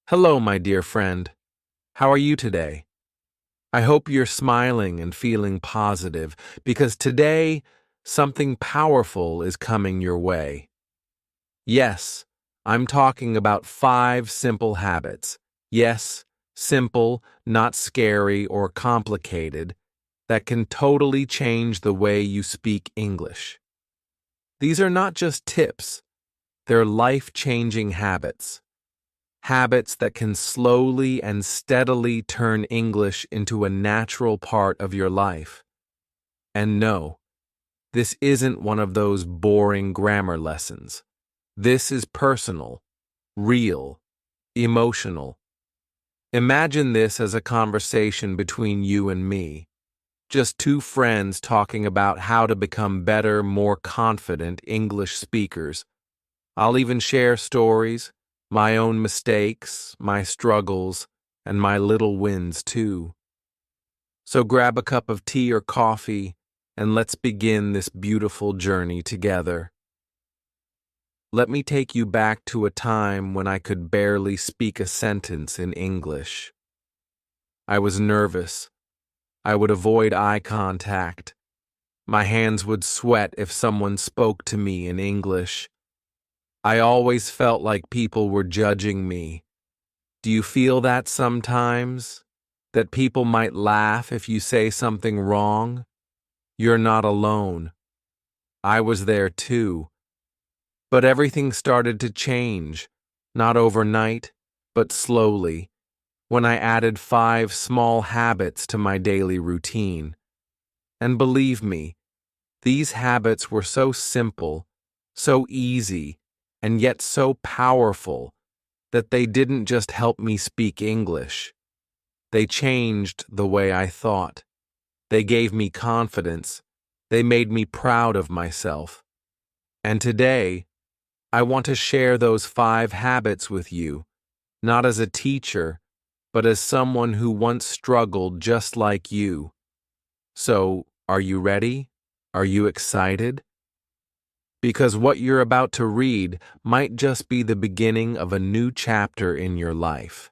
Hello, my dear friend. How are you today? I hope you're smiling and feeling positive because today something powerful is coming your way. Yes, I'm talking about 5 simple habits. Yes, simple, not scary or complicated, that can totally change the way you speak English. These are not just tips, they're life-changing habits. Habits that can slowly and steadily turn English into a natural part of your life. And no, this isn't one of those boring grammar lessons. This is personal, real, emotional. Imagine this as a conversation between you and me, just two friends talking about how to become better, more confident English speakers. I'll even share stories, my own mistakes, my struggles, and my little wins too. So grab a cup of tea or coffee, and let's begin this beautiful journey together. Let me take you back to a time when I could barely speak a sentence in English. I was nervous. I would avoid eye contact. My hands would sweat if someone spoke to me in English. I always felt like people were judging me. Do you feel that sometimes? That people might laugh if you say something wrong? You're not alone. I was there too. But everything started to change, not overnight, but slowly, when I added 5 small habits to my daily routine. And believe me, these habits were so simple, so easy, and yet so powerful that they didn't just help me speak English. They changed the way I thought. They gave me confidence. They made me proud of myself. And today, I want to share those 5 habits with you, not as a teacher, but as someone who once struggled just like you. So, are you ready? Are you excited? Because what you're about to read might just be the beginning of a new chapter in your life.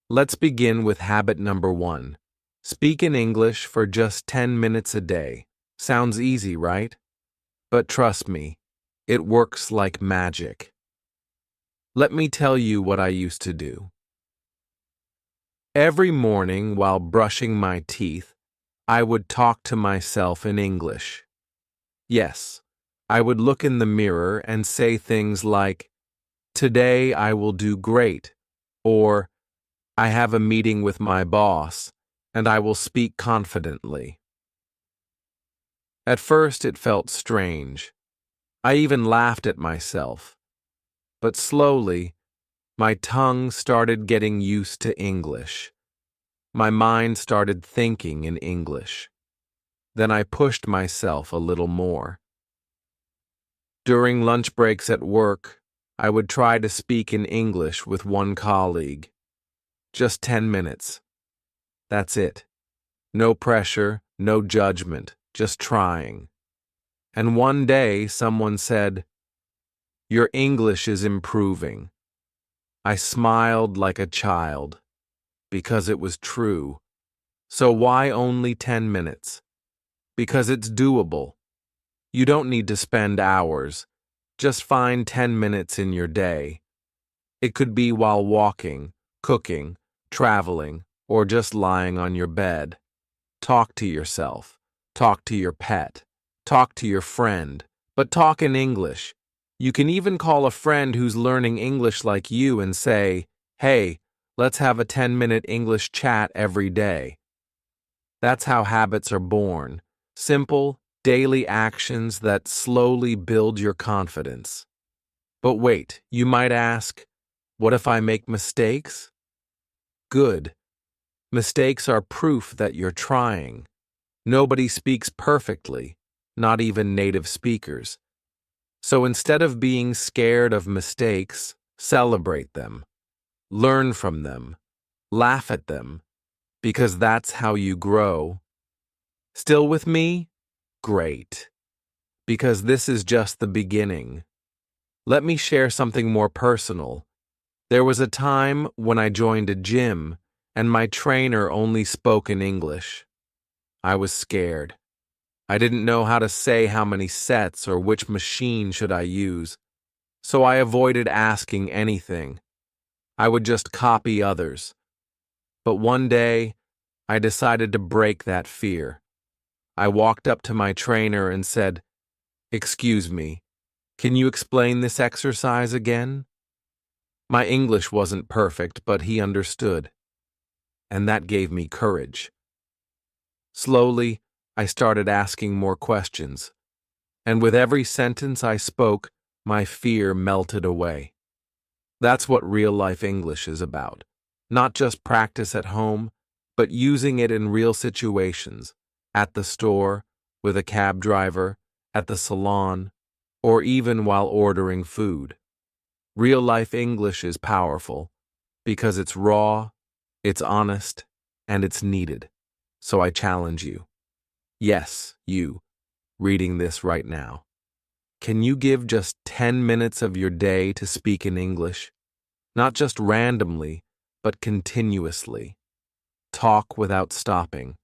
Let's begin with habit number 1. Speak in English for just 10 minutes a day. Sounds easy, right? But trust me, it works like magic. Let me tell you what I used to do. Every morning while brushing my teeth, I would talk to myself in English. Yes, I would look in the mirror and say things like, "Today I will do great," or "I have a meeting with my boss, and I will speak confidently." At first it felt strange. I even laughed at myself. But slowly, my tongue started getting used to English. My mind started thinking in English. Then I pushed myself a little more. During lunch breaks at work, I would try to speak in English with one colleague. Just 10 minutes. That's it. No pressure, no judgment, just trying. And one day someone said, "Your English is improving." I smiled like a child, because it was true. So why only 10 minutes? Because it's doable. You don't need to spend hours. Just find 10 minutes in your day. It could be while walking, cooking, traveling, or just lying on your bed. Talk to yourself. Talk to your pet. Talk to your friend. But talk in English. You can even call a friend who's learning English like you and say, "Hey, let's have a 10-minute English chat every day." That's how habits are born. Simple, daily actions that slowly build your confidence. But wait, you might ask, what if I make mistakes? Good. Mistakes are proof that you're trying. Nobody speaks perfectly, not even native speakers. So instead of being scared of mistakes, celebrate them. Learn from them. Laugh at them. Because that's how you grow. Still with me? Great. Because this is just the beginning. Let me share something more personal. There was a time when I joined a gym and my trainer only spoke in English. I was scared. I didn't know how to say how many sets or which machine should I use, so I avoided asking anything. I would just copy others. But one day, I decided to break that fear. I walked up to my trainer and said, "Excuse me, can you explain this exercise again?" My English wasn't perfect, but he understood, and that gave me courage. Slowly, I started asking more questions, and with every sentence I spoke, my fear melted away. That's what real-life English is about. Not just practice at home, but using it in real situations, at the store, with a cab driver, at the salon, or even while ordering food. Real-life English is powerful because it's raw, it's honest, and it's needed. So I challenge you. Yes, you, reading this right now. Can you give just 10 minutes of your day to speak in English? Not just randomly, but continuously. Talk without stopping.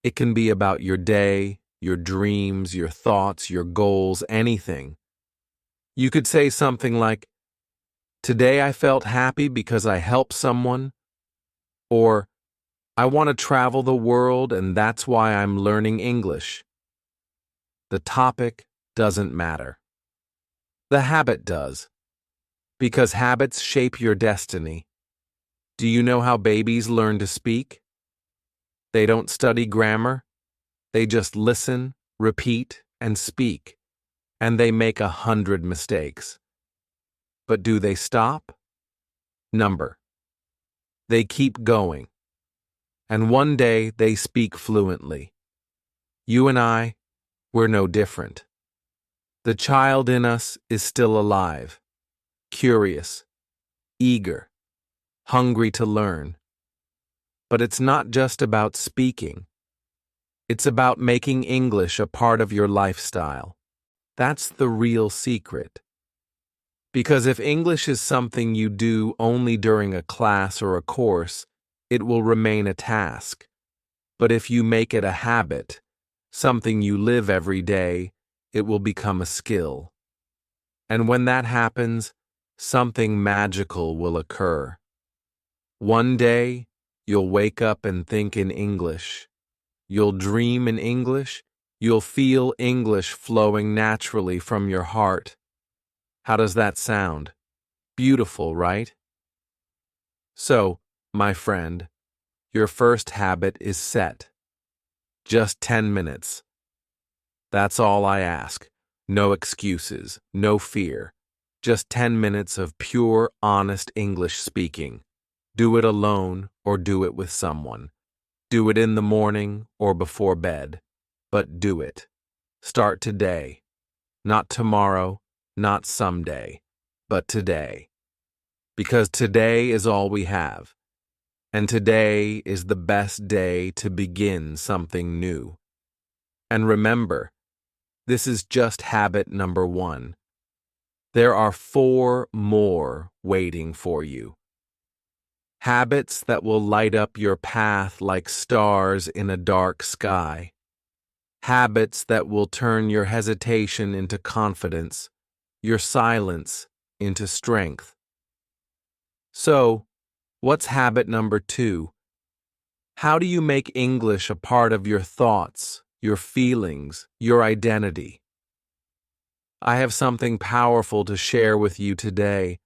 It can be about your day, your dreams, your thoughts, your goals, anything. You could say something like, "Today I felt happy because I helped someone," or "I want to travel the world and that's why I'm learning English." The topic doesn't matter. The habit does, because habits shape your destiny. Do you know how babies learn to speak? They don't study grammar. They just listen, repeat, and speak, and they make 100 mistakes. But do they stop? Number. They keep going. And one day they speak fluently. You and I, we're no different. The child in us is still alive, curious, eager, hungry to learn. But it's not just about speaking. It's about making English a part of your lifestyle. That's the real secret. Because if English is something you do only during a class or a course, it will remain a task. But if you make it a habit, something you live every day, it will become a skill. And when that happens, something magical will occur. One day, you'll wake up and think in English. You'll dream in English. You'll feel English flowing naturally from your heart. How does that sound? Beautiful, right? So, my friend, your first habit is set. Just 10 minutes. That's all I ask. No excuses, no fear. Just 10 minutes of pure, honest English speaking. Do it alone or do it with someone. Do it in the morning or before bed. But do it. Start today. Not tomorrow, not someday, but today. Because today is all we have. And today is the best day to begin something new. And remember, this is just habit number 1. There are 4 more waiting for you. Habits that will light up your path like stars in a dark sky. Habits that will turn your hesitation into confidence, your silence into strength. So, what's habit number 2? How do you make English a part of your thoughts, your feelings, your identity? I have something powerful to share with you today,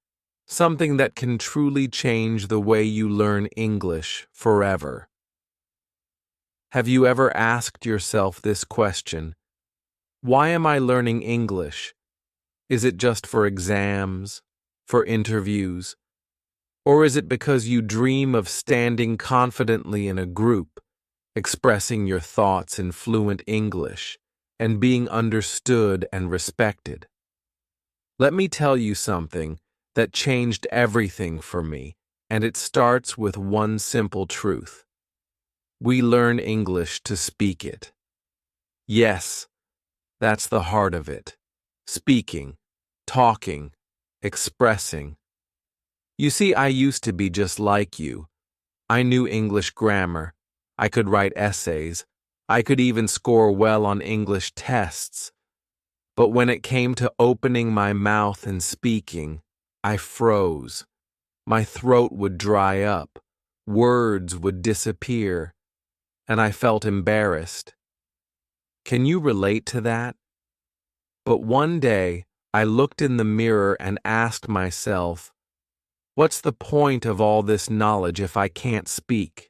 something that can truly change the way you learn English forever. Have you ever asked yourself this question? Why am I learning English? Is it just for exams, for interviews? Or is it because you dream of standing confidently in a group, expressing your thoughts in fluent English, and being understood and respected? Let me tell you something that changed everything for me, and it starts with one simple truth. We learn English to speak it. Yes, that's the heart of it. Speaking, talking, expressing. You see, I used to be just like you. I knew English grammar. I could write essays. I could even score well on English tests. But when it came to opening my mouth and speaking, I froze. My throat would dry up. Words would disappear. And I felt embarrassed. Can you relate to that? But one day, I looked in the mirror and asked myself, what's the point of all this knowledge if I can't speak?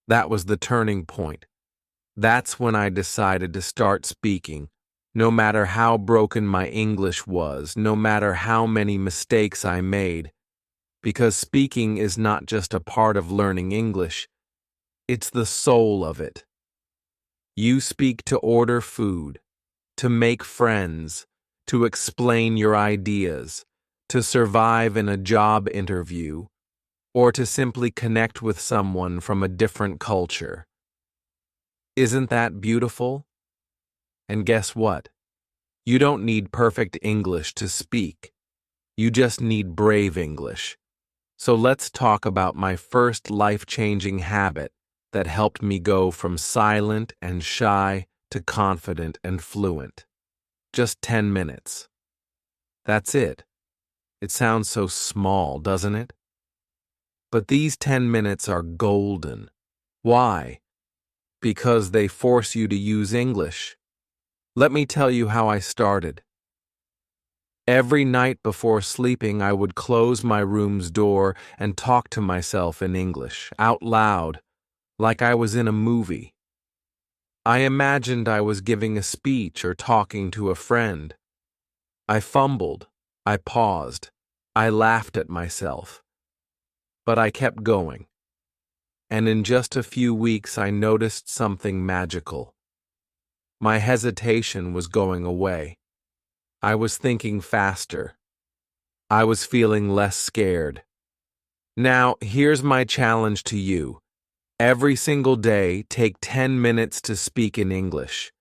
That was the turning point. That's when I decided to start speaking, no matter how broken my English was, no matter how many mistakes I made, because speaking is not just a part of learning English, it's the soul of it. You speak to order food, to make friends, to explain your ideas, to survive in a job interview, or to simply connect with someone from a different culture. Isn't that beautiful? And guess what? You don't need perfect English to speak. You just need brave English. So let's talk about my first life-changing habit that helped me go from silent and shy to confident and fluent. Just 10 minutes. That's it. It sounds so small, doesn't it? But these 10 minutes are golden. Why? Because they force you to use English. Let me tell you how I started. Every night before sleeping, I would close my room's door and talk to myself in English, out loud, like I was in a movie. I imagined I was giving a speech or talking to a friend. I fumbled. I paused. I laughed at myself. But I kept going. And in just a few weeks, I noticed something magical. My hesitation was going away. I was thinking faster. I was feeling less scared. Now, here's my challenge to you. Every single day, take 10 minutes to speak in English.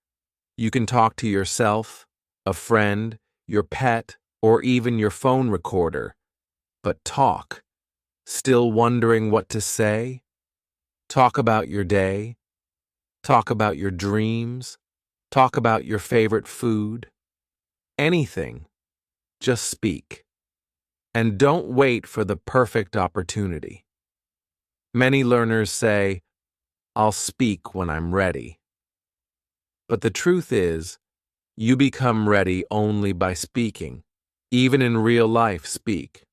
You can talk to yourself, a friend, your pet, or even your phone recorder. But talk. Still wondering what to say? Talk about your day. Talk about your dreams. Talk about your favorite food. Anything. Just speak. And don't wait for the perfect opportunity. Many learners say, I'll speak when I'm ready. But the truth is, you become ready only by speaking. Even in real life, speak.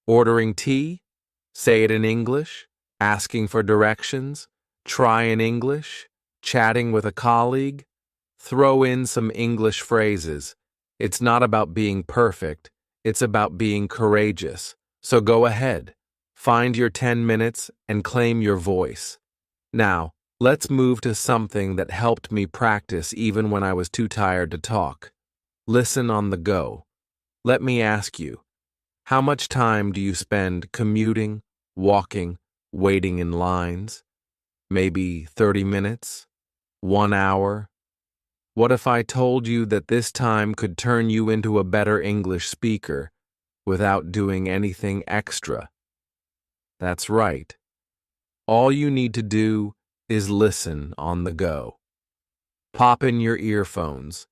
Ordering tea? Say it in English. Asking for directions? Try in English. Chatting with a colleague? Throw in some English phrases. It's not about being perfect. It's about being courageous. So go ahead. Find your 10 minutes and claim your voice. Now, let's move to something that helped me practice even when I was too tired to talk. Listen on the go. Let me ask you, how much time do you spend commuting, walking, waiting in lines? Maybe 30 minutes? 1 hour? What if I told you that this time could turn you into a better English speaker without doing anything extra? That's right. All you need to do is listen on the go. Pop in your earphones.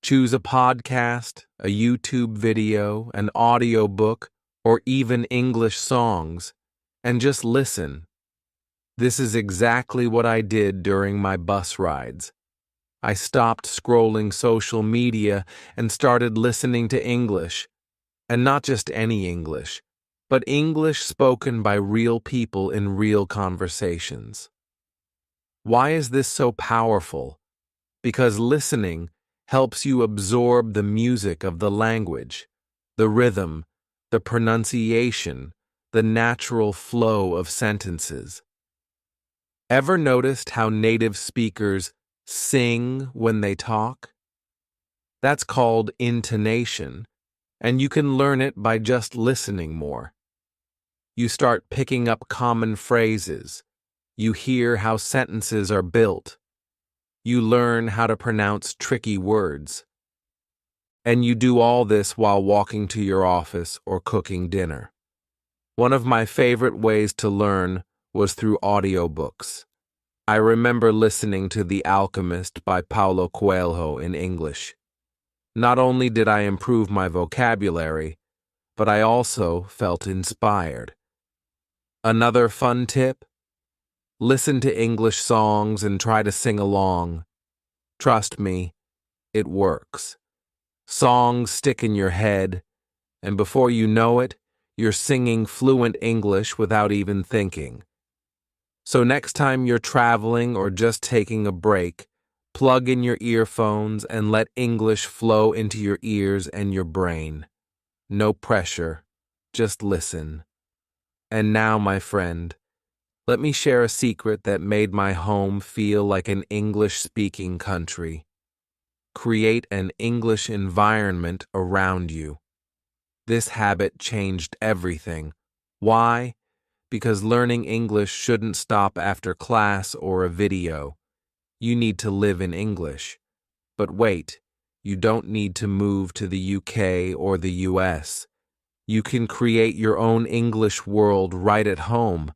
Choose a podcast, a YouTube video, an audiobook, or even English songs, and just listen. This is exactly what I did during my bus rides. I stopped scrolling social media and started listening to English, and not just any English, but English spoken by real people in real conversations. Why is this so powerful? Because listening helps you absorb the music of the language, the rhythm, the pronunciation, the natural flow of sentences. Ever noticed how native speakers sing when they talk? That's called intonation, and you can learn it by just listening more. You start picking up common phrases. You hear how sentences are built. You learn how to pronounce tricky words. And you do all this while walking to your office or cooking dinner. One of my favorite ways to learn was through audiobooks. I remember listening to The Alchemist by Paulo Coelho in English. Not only did I improve my vocabulary, but I also felt inspired. Another fun tip? Listen to English songs and try to sing along. Trust me, it works. Songs stick in your head, and before you know it, you're singing fluent English without even thinking. So next time you're traveling or just taking a break, plug in your earphones and let English flow into your ears and your brain. No pressure, just listen. And now, my friend, let me share a secret that made my home feel like an English-speaking country. Create an English environment around you. This habit changed everything. Why? Because learning English shouldn't stop after class or a video. You need to live in English. But wait, you don't need to move to the UK or the US. You can create your own English world right at home.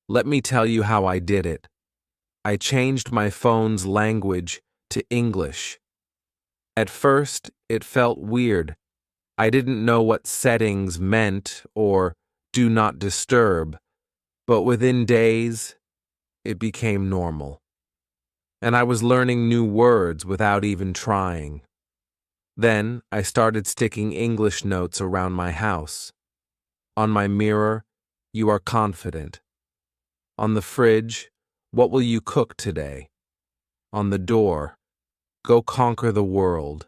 Let me tell you how I did it. I changed my phone's language to English. At first, it felt weird. I didn't know what settings meant or do not disturb, but within days, it became normal. And I was learning new words without even trying. Then I started sticking English notes around my house. On my mirror, you are confident. On the fridge, what will you cook today? On the door, go conquer the world.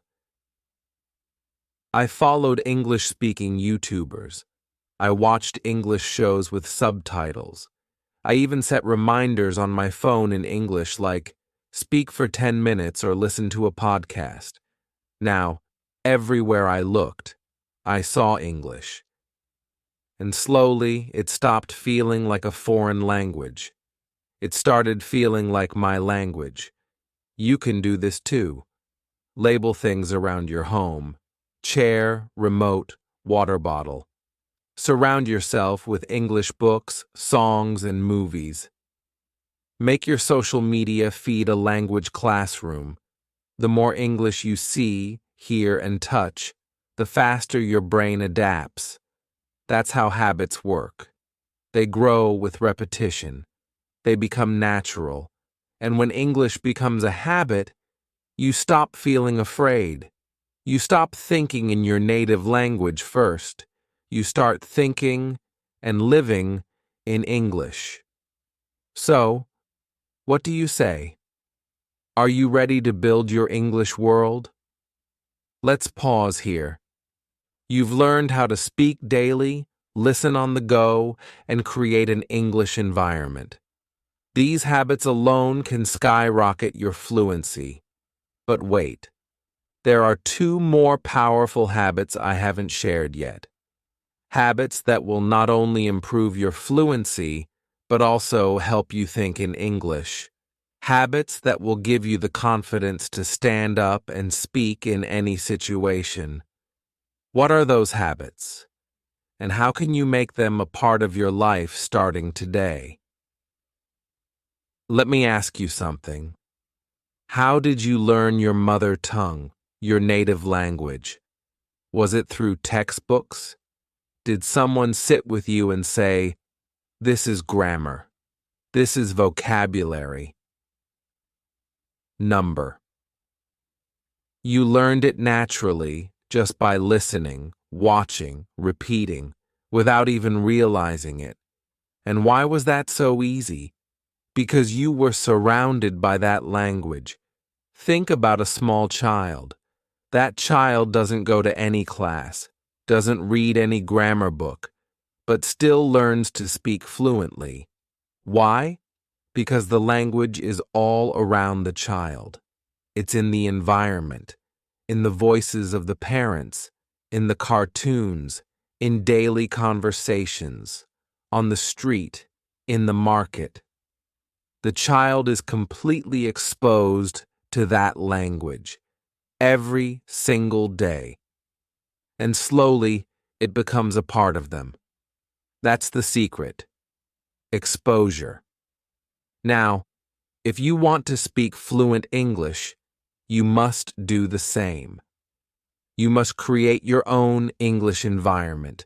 I followed English-speaking YouTubers. I watched English shows with subtitles. I even set reminders on my phone in English like, speak for 10 minutes or listen to a podcast. Now, everywhere I looked, I saw English. And slowly, it stopped feeling like a foreign language. It started feeling like my language. You can do this too. Label things around your home. Chair, remote, water bottle. Surround yourself with English books, songs, and movies. Make your social media feed a language classroom. The more English you see, hear, and touch, the faster your brain adapts. That's how habits work. They grow with repetition. They become natural. And when English becomes a habit, you stop feeling afraid. You stop thinking in your native language first. You start thinking and living in English. So, what do you say? Are you ready to build your English world? Let's pause here. You've learned how to speak daily, listen on the go, and create an English environment. These habits alone can skyrocket your fluency. But wait. There are two more powerful habits I haven't shared yet. Habits that will not only improve your fluency, but also help you think in English. Habits that will give you the confidence to stand up and speak in any situation. What are those habits? And how can you make them a part of your life starting today? Let me ask you something. How did you learn your mother tongue? Your native language? Was it through textbooks? Did someone sit with you and say, this is grammar, this is vocabulary? Number. You learned it naturally just by listening, watching, repeating, without even realizing it. And why was that so easy? Because you were surrounded by that language. Think about a small child. That child doesn't go to any class, doesn't read any grammar book, but still learns to speak fluently. Why? Because the language is all around the child. It's in the environment, in the voices of the parents, in the cartoons, in daily conversations, on the street, in the market. The child is completely exposed to that language every single day, and slowly it becomes a part of them. That's the secret. Exposure. Now, if you want to speak fluent English, you must do the same. You must create your own English environment.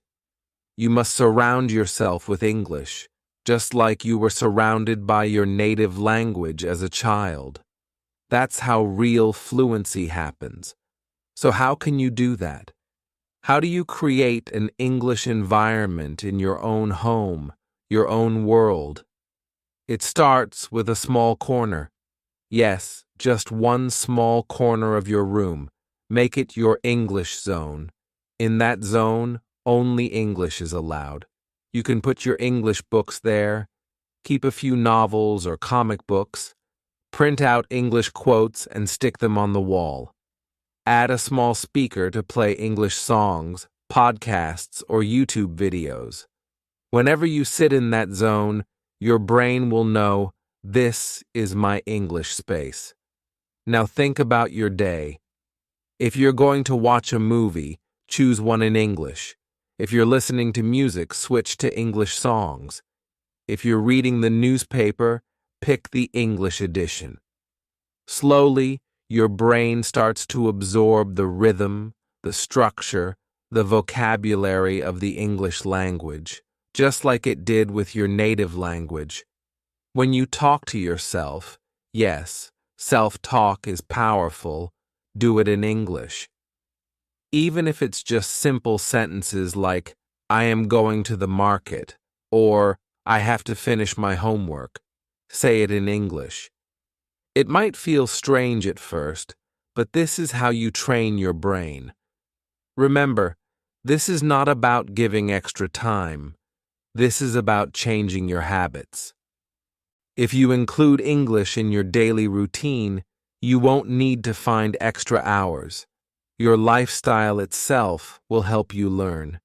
You must surround yourself with English, just like you were surrounded by your native language as a child. That's how real fluency happens. So how can you do that? How do you create an English environment in your own home, your own world? It starts with a small corner. Yes, just one small corner of your room. Make it your English zone. In that zone, only English is allowed. You can put your English books there, keep a few novels or comic books, print out English quotes and stick them on the wall. Add a small speaker to play English songs, podcasts, or YouTube videos. Whenever you sit in that zone, your brain will know, this is my English space. Now think about your day. If you're going to watch a movie, choose one in English. If you're listening to music, switch to English songs. If you're reading the newspaper, pick the English edition. Slowly, your brain starts to absorb the rhythm, the structure, the vocabulary of the English language, just like it did with your native language. When you talk to yourself, yes, self-talk is powerful, do it in English. Even if it's just simple sentences like, I am going to the market, or I have to finish my homework, say it in English. It might feel strange at first, but this is how you train your brain. Remember, this is not about giving extra time. This is about changing your habits. If you include English in your daily routine, you won't need to find extra hours. Your lifestyle itself will help you learn.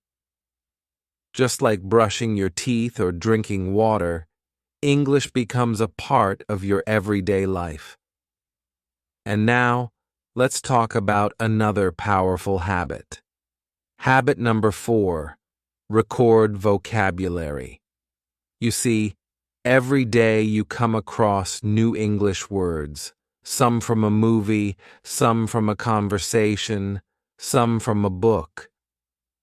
Just like brushing your teeth or drinking water, English becomes a part of your everyday life. And now, let's talk about another powerful habit. Habit number 4, record vocabulary. You see, every day you come across new English words, some from a movie, some from a conversation, some from a book.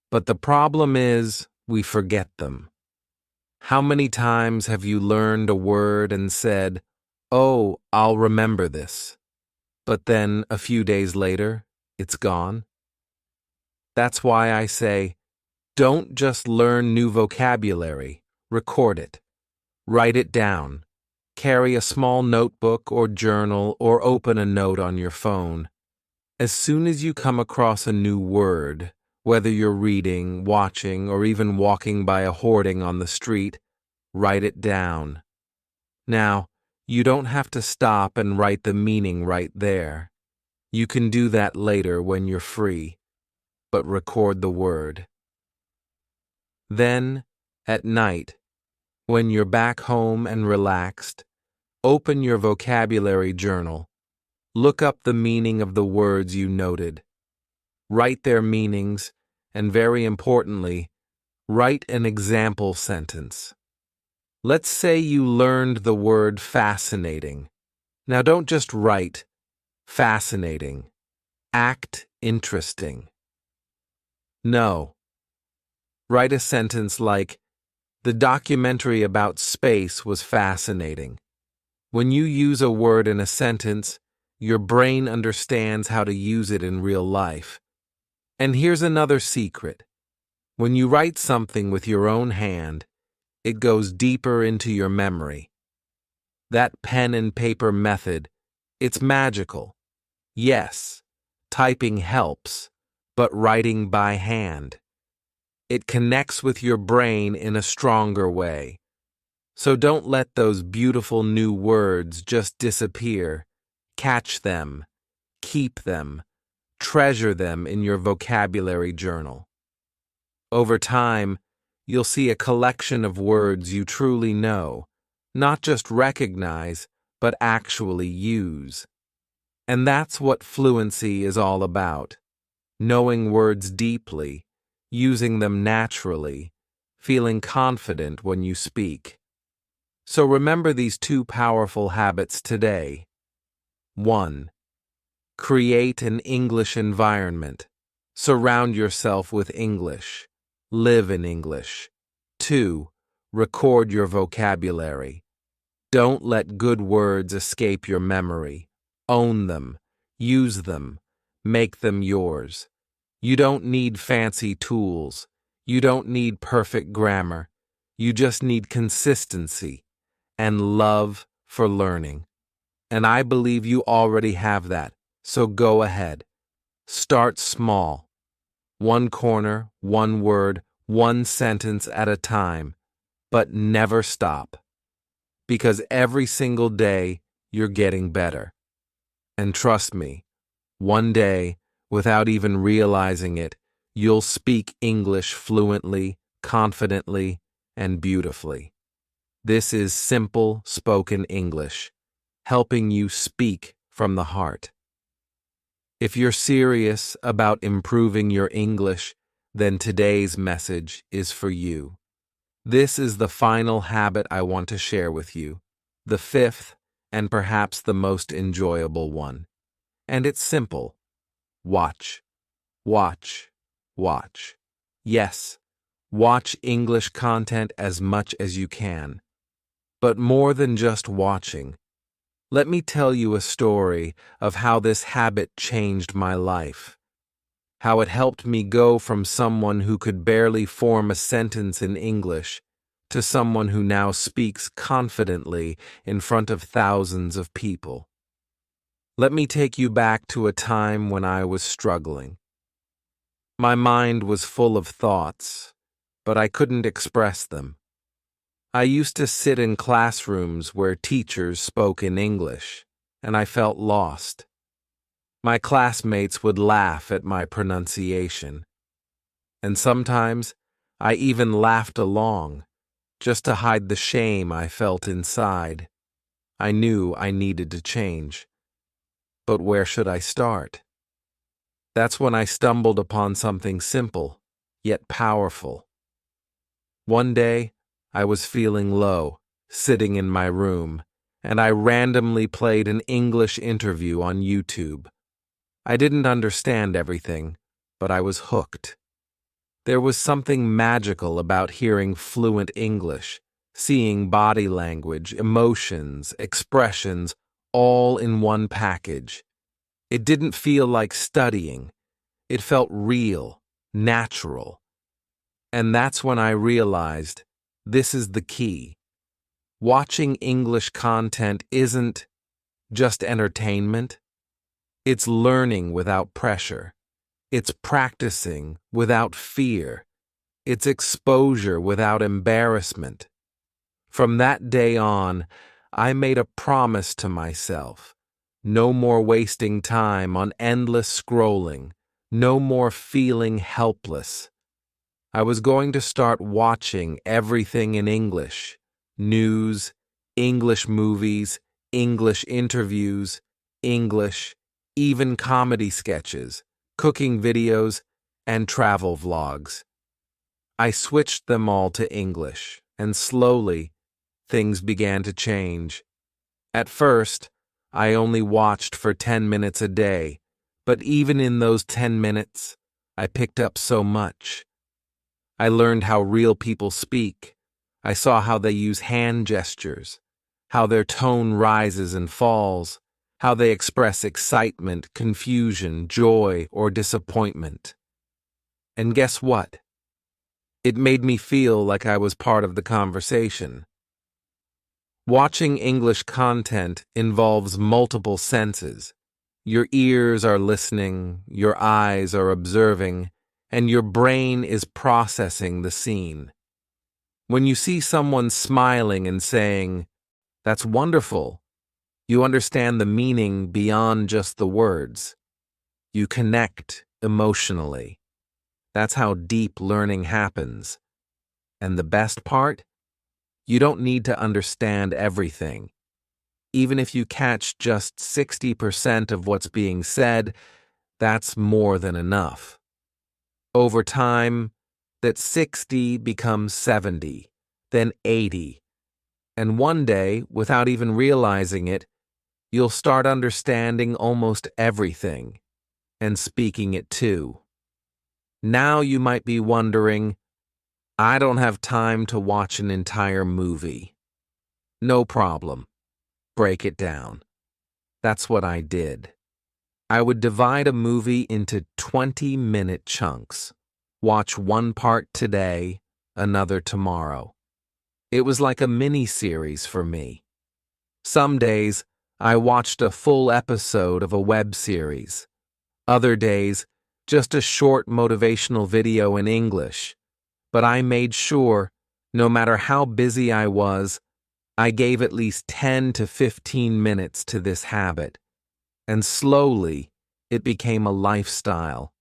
But the problem is, we forget them. How many times have you learned a word and said, "Oh, I'll remember this," but then a few days later, it's gone? That's why I say, don't just learn new vocabulary, record it. Write it down. Carry a small notebook or journal or open a note on your phone. As soon as you come across a new word, whether you're reading, watching, or even walking by a hoarding on the street, write it down. Now, you don't have to stop and write the meaning right there. You can do that later when you're free, but record the word. Then, at night, when you're back home and relaxed, open your vocabulary journal. Look up the meaning of the words you noted. Write their meanings, and very importantly, write an example sentence. Let's say you learned the word fascinating. Now don't just write fascinating. Act interesting. No. Write a sentence like, the documentary about space was fascinating. When you use a word in a sentence, your brain understands how to use it in real life. And here's another secret. When you write something with your own hand, it goes deeper into your memory. That pen and paper method, it's magical. Yes, typing helps, but writing by hand. It connects with your brain in a stronger way. So don't let those beautiful new words just disappear. Catch them, keep them, treasure them in your vocabulary journal. Over time, you'll see a collection of words you truly know, not just recognize, but actually use. And that's what fluency is all about. Knowing words deeply, using them naturally, feeling confident when you speak. So remember these two powerful habits today. 1. Create an English environment. Surround yourself with English. Live in English. 2. Record your vocabulary. Don't let good words escape your memory. Own them. Use them. Make them yours. You don't need fancy tools. You don't need perfect grammar. You just need consistency and love for learning. And I believe you already have that, so go ahead. Start small. One corner, one word, one sentence at a time, but never stop. Because every single day, you're getting better. And trust me, one day, without even realizing it, you'll speak English fluently, confidently, and beautifully. This is simple spoken English, helping you speak from the heart. If you're serious about improving your English, then today's message is for you. This is the final habit I want to share with you, the fifth and perhaps the most enjoyable one. And it's simple. Watch, watch, watch. Yes, watch English content as much as you can. But more than just watching, let me tell you a story of how this habit changed my life. How it helped me go from someone who could barely form a sentence in English to someone who now speaks confidently in front of thousands of people. Let me take you back to a time when I was struggling. My mind was full of thoughts, but I couldn't express them. I used to sit in classrooms where teachers spoke in English, and I felt lost. My classmates would laugh at my pronunciation. And sometimes I even laughed along, just to hide the shame I felt inside. I knew I needed to change. But where should I start? That's when I stumbled upon something simple, yet powerful. One day, I was feeling low, sitting in my room, and I randomly played an English interview on YouTube. I didn't understand everything, but I was hooked. There was something magical about hearing fluent English, seeing body language, emotions, expressions, all in one package. It didn't feel like studying. It felt real, natural. And that's when I realized this is the key. Watching English content isn't just entertainment. It's learning without pressure. It's practicing without fear. It's exposure without embarrassment. From that day on, I made a promise to myself. No more wasting time on endless scrolling. No more feeling helpless. I was going to start watching everything in English. News, English movies, English interviews, English, even comedy sketches, cooking videos, and travel vlogs. I switched them all to English, and slowly, things began to change. At first, I only watched for 10 minutes a day, but even in those 10 minutes, I picked up so much. I learned how real people speak. I saw how they use hand gestures, how their tone rises and falls, how they express excitement, confusion, joy, or disappointment. And guess what? It made me feel like I was part of the conversation. Watching English content involves multiple senses. Your ears are listening, your eyes are observing, and your brain is processing the scene. When you see someone smiling and saying, "That's wonderful," you understand the meaning beyond just the words. You connect emotionally. That's how deep learning happens. And the best part? You don't need to understand everything. Even if you catch just 60% of what's being said, that's more than enough. Over time, that 60 becomes 70, then 80, and one day, without even realizing it, you'll start understanding almost everything and speaking it too. Now you might be wondering, I don't have time to watch an entire movie. No problem. Break it down. That's what I did. I would divide a movie into 20-minute chunks. Watch one part today, another tomorrow. It was like a mini-series for me. Some days, I watched a full episode of a web series. Other days, just a short motivational video in English. But I made sure, no matter how busy I was, I gave at least 10 to 15 minutes to this habit. And slowly, it became a lifestyle.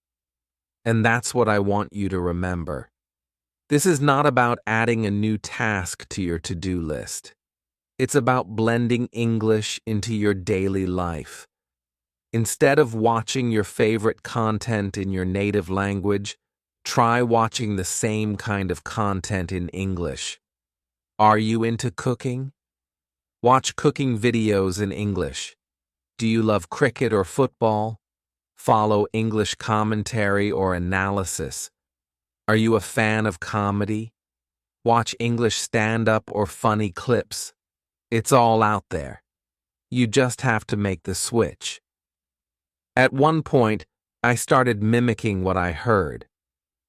And that's what I want you to remember. This is not about adding a new task to your to-do list. It's about blending English into your daily life. Instead of watching your favorite content in your native language, try watching the same kind of content in English. Are you into cooking? Watch cooking videos in English. Do you love cricket or football? Follow English commentary or analysis. Are you a fan of comedy? Watch English stand-up or funny clips. It's all out there. You just have to make the switch. At one point, I started mimicking what I heard.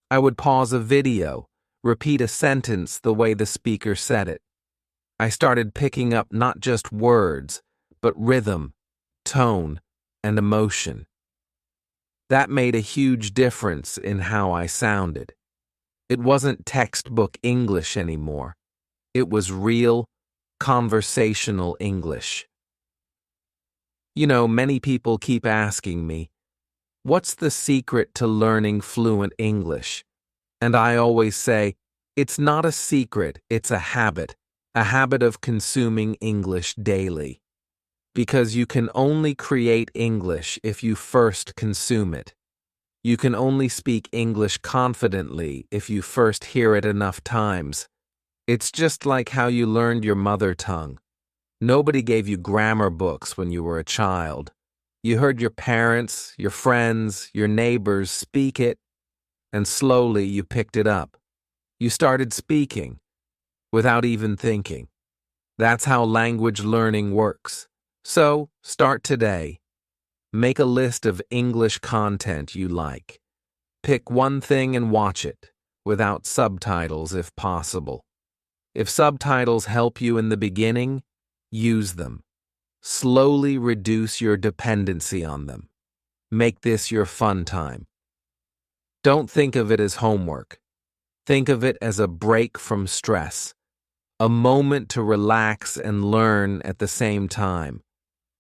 I would pause a video, repeat a sentence the way the speaker said it. I started picking up not just words, but rhythm, tone, and emotion. That made a huge difference in how I sounded. It wasn't textbook English anymore. It was real, conversational English. You know, many people keep asking me, what's the secret to learning fluent English? And I always say, it's not a secret, it's a habit of consuming English daily. Because you can only create English if you first consume it. You can only speak English confidently if you first hear it enough times. It's just like how you learned your mother tongue. Nobody gave you grammar books when you were a child. You heard your parents, your friends, your neighbors speak it, and slowly you picked it up. You started speaking without even thinking. That's how language learning works. So, start today. Make a list of English content you like. Pick one thing and watch it, without subtitles if possible. If subtitles help you in the beginning, use them. Slowly reduce your dependency on them. Make this your fun time. Don't think of it as homework. Think of it as a break from stress, a moment to relax and learn at the same time.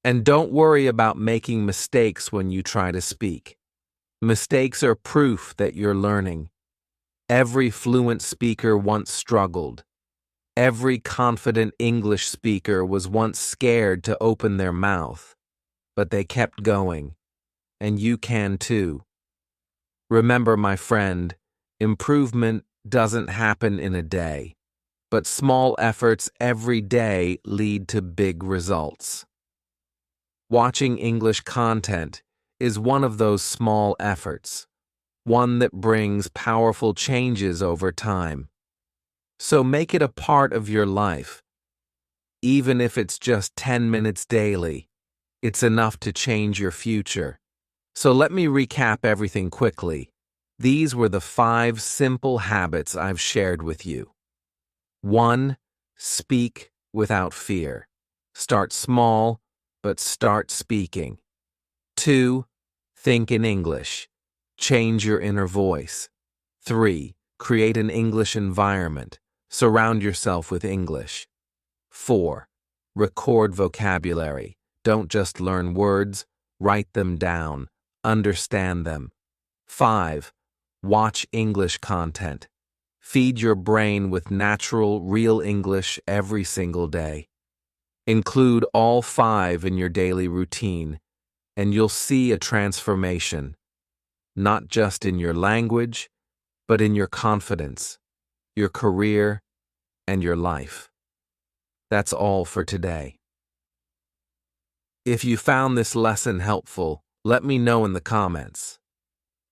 And don't worry about making mistakes when you try to speak. Mistakes are proof that you're learning. Every fluent speaker once struggled. Every confident English speaker was once scared to open their mouth, but they kept going. And you can too. Remember, my friend, improvement doesn't happen in a day, but small efforts every day lead to big results. Watching English content is one of those small efforts, one that brings powerful changes over time. So make it a part of your life. Even if it's just 10 minutes daily, it's enough to change your future. So let me recap everything quickly. These were the 5 simple habits I've shared with you. 1. Speak without fear. Start small, but start speaking. 2. Think in English. Change your inner voice. 3. Create an English environment. Surround yourself with English. 4. Record vocabulary. Don't just learn words, write them down. Understand them. 5. Watch English content. Feed your brain with natural, real English every single day. Include all 5 in your daily routine, and you'll see a transformation, not just in your language, but in your confidence, your career, and your life. That's all for today. If you found this lesson helpful, let me know in the comments.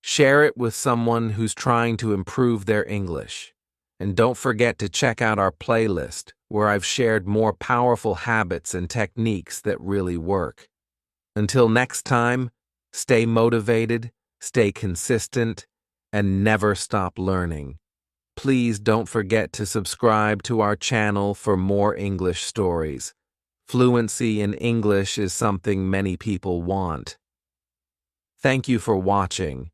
Share it with someone who's trying to improve their English. And don't forget to check out our playlist, where I've shared more powerful habits and techniques that really work. Until next time, stay motivated, stay consistent, and never stop learning. Please don't forget to subscribe to our channel for more English stories. Fluency in English is something many people want. Thank you for watching,